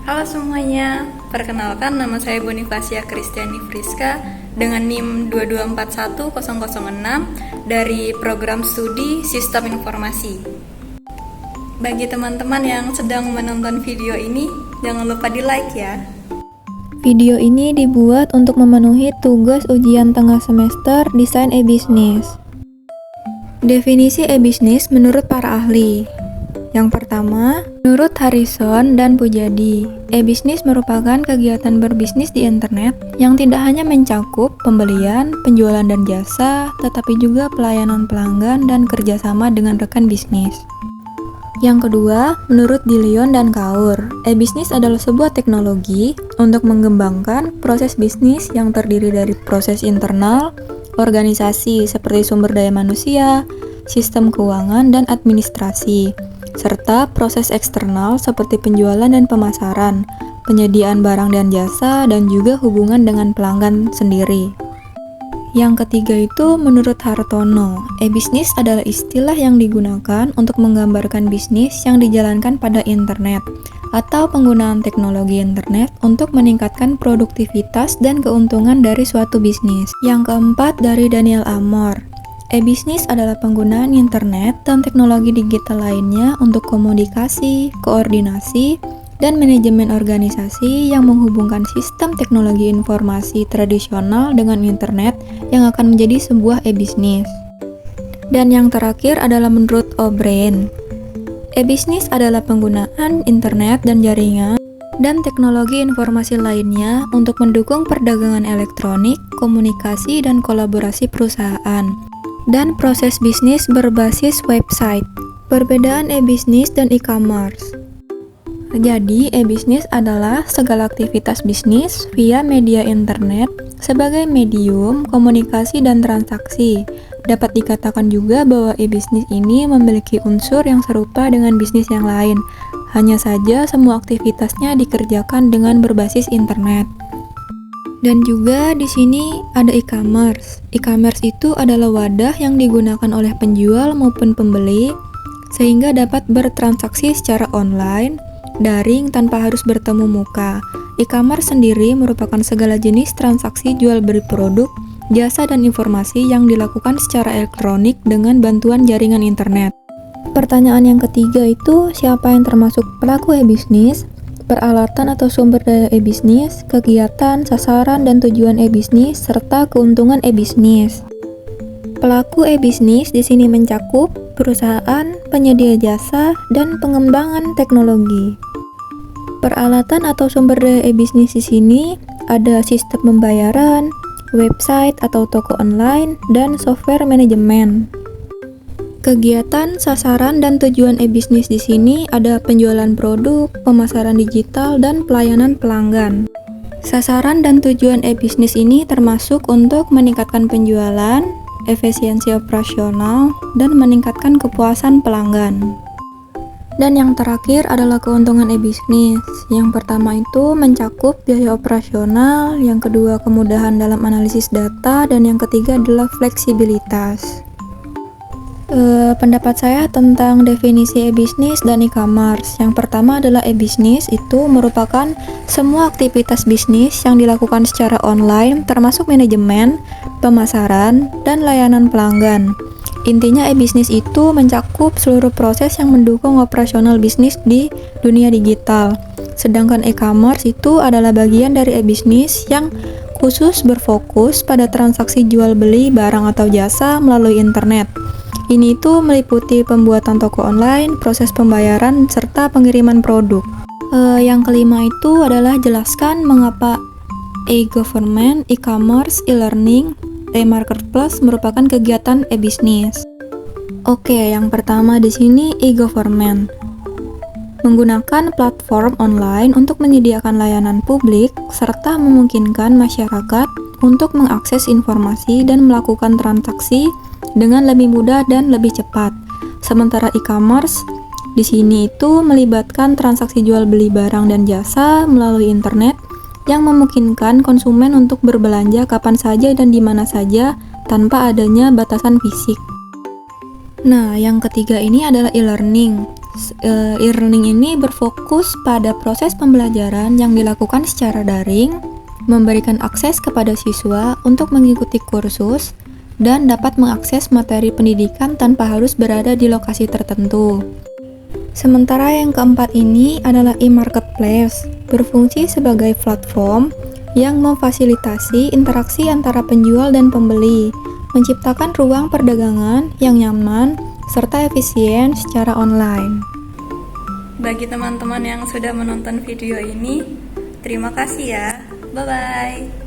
Halo semuanya, perkenalkan nama saya Bonifasia Kristiani Friska dengan NIM 2241006 dari program studi Sistem Informasi. Bagi teman-teman yang sedang menonton video ini, jangan lupa di-like ya. Video ini dibuat untuk memenuhi tugas ujian tengah semester Desain E-Business. Definisi e-business menurut para ahli. Yang pertama, menurut Harrison dan Pujadi, e-business merupakan kegiatan berbisnis di internet yang tidak hanya mencakup pembelian, penjualan dan jasa, tetapi juga pelayanan pelanggan dan kerjasama dengan rekan bisnis. Yang kedua, menurut Dilion dan Kaur, e-business adalah sebuah teknologi untuk mengembangkan proses bisnis yang terdiri dari proses internal, organisasi seperti sumber daya manusia, sistem keuangan dan administrasi, serta proses eksternal seperti penjualan dan pemasaran, penyediaan barang dan jasa, dan juga hubungan dengan pelanggan sendiri. Yang ketiga itu menurut Hartono, e-bisnis adalah istilah yang digunakan untuk menggambarkan bisnis yang dijalankan pada internet atau penggunaan teknologi internet untuk meningkatkan produktivitas dan keuntungan dari suatu bisnis. Yang keempat dari Daniel Amor, e-bisnis adalah penggunaan internet dan teknologi digital lainnya untuk komunikasi, koordinasi, dan manajemen organisasi yang menghubungkan sistem teknologi informasi tradisional dengan internet yang akan menjadi sebuah e-bisnis. Dan yang terakhir adalah menurut O'Brien, e-bisnis adalah penggunaan internet dan jaringan dan teknologi informasi lainnya untuk mendukung perdagangan elektronik, komunikasi, dan kolaborasi perusahaan dan proses bisnis berbasis website. Perbedaan e-bisnis dan e-commerce. Jadi, e-bisnis adalah segala aktivitas bisnis via media internet sebagai medium komunikasi dan transaksi. Dapat dikatakan juga bahwa e-bisnis ini memiliki unsur yang serupa dengan bisnis yang lain. Hanya saja semua aktivitasnya dikerjakan dengan berbasis internet. Dan juga di sini ada e-commerce. E-commerce itu adalah wadah yang digunakan oleh penjual maupun pembeli sehingga dapat bertransaksi secara online, daring tanpa harus bertemu muka. E-commerce sendiri merupakan segala jenis transaksi jual beli produk, jasa dan informasi yang dilakukan secara elektronik dengan bantuan jaringan internet. Pertanyaan yang ketiga itu siapa yang termasuk pelaku e-bisnis? Peralatan atau sumber daya e-bisnis, kegiatan, sasaran, dan tujuan e-bisnis, serta keuntungan e-bisnis. Pelaku e-bisnis di sini mencakup perusahaan, penyedia jasa, dan pengembangan teknologi. Peralatan atau sumber daya e-bisnis di sini ada sistem pembayaran, website atau toko online, dan software manajemen. Kegiatan, sasaran, dan tujuan e-bisnis di sini ada penjualan produk, pemasaran digital, dan pelayanan pelanggan. Sasaran dan tujuan e-bisnis ini termasuk untuk meningkatkan penjualan, efisiensi operasional, dan meningkatkan kepuasan pelanggan. Dan yang terakhir adalah keuntungan e-bisnis. Yang pertama itu mencakup biaya operasional, yang kedua kemudahan dalam analisis data, dan yang ketiga adalah fleksibilitas. Pendapat saya tentang definisi e-bisnis dan e-commerce. Yang pertama adalah e-bisnis itu merupakan semua aktivitas bisnis yang dilakukan secara online termasuk manajemen, pemasaran, dan layanan pelanggan. Intinya e-bisnis itu mencakup seluruh proses yang mendukung operasional bisnis di dunia digital. Sedangkan e-commerce itu adalah bagian dari e-bisnis yang khusus berfokus pada transaksi jual beli barang atau jasa melalui internet. Ini itu meliputi pembuatan toko online, proses pembayaran, serta pengiriman produk. Yang kelima itu adalah jelaskan mengapa e-government, e-commerce, e-learning, e-marketplace merupakan kegiatan e-bisnis. Oke, yang pertama di sini e-government. Menggunakan platform online untuk menyediakan layanan publik serta memungkinkan masyarakat untuk mengakses informasi dan melakukan transaksi dengan lebih mudah dan lebih cepat. Sementara e-commerce di sini itu melibatkan transaksi jual beli barang dan jasa melalui internet yang memungkinkan konsumen untuk berbelanja kapan saja dan di mana saja tanpa adanya batasan fisik. Nah, yang ketiga ini adalah e-learning. E-learning ini berfokus pada proses pembelajaran yang dilakukan secara daring, memberikan akses kepada siswa untuk mengikuti kursus, dan dapat mengakses materi pendidikan tanpa harus berada di lokasi tertentu. Sementara yang keempat ini adalah e-marketplace, berfungsi sebagai platform yang memfasilitasi interaksi antara penjual dan pembeli, menciptakan ruang perdagangan yang nyaman serta efisien secara online. Bagi teman-teman yang sudah menonton video ini, terima kasih ya. Bye-bye.